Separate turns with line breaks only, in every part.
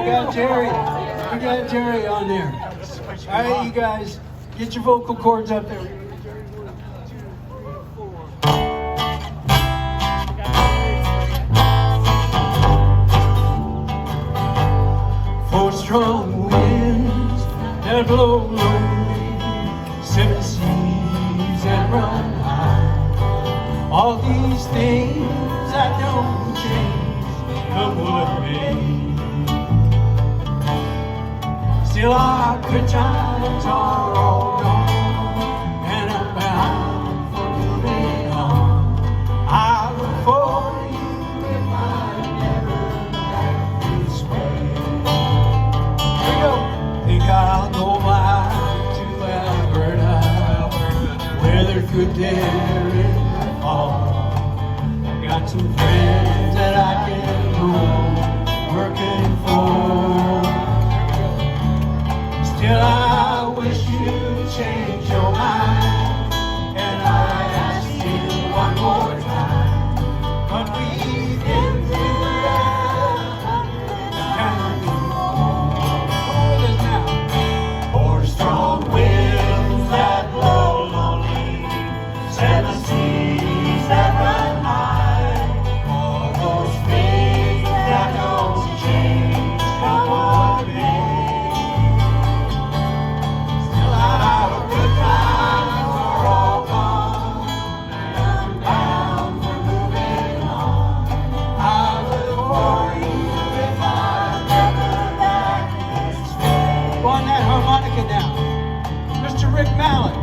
got Jerry. We got Jerry on there. All right, you guys, get your vocal cords up there. 4 strong winds that blow lonely, 7 seas that run high. All these things that don't change come what may. Still our good times are all gone, and I'm bound for moving on. I look for you if I never back this way. Here we go. Think I'll go back to Alberta, where there's good there in the fall. I got some friends that I can go working for. Still, I wish you'd change your mind, and I ask you one more time. But we've been through that. With us now. 4 strong winds that blow lonely, 7 seas that run high. All those things that don't change come what may. On that harmonica now, Mr. Rick Mallett.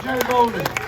Jerry Bolden.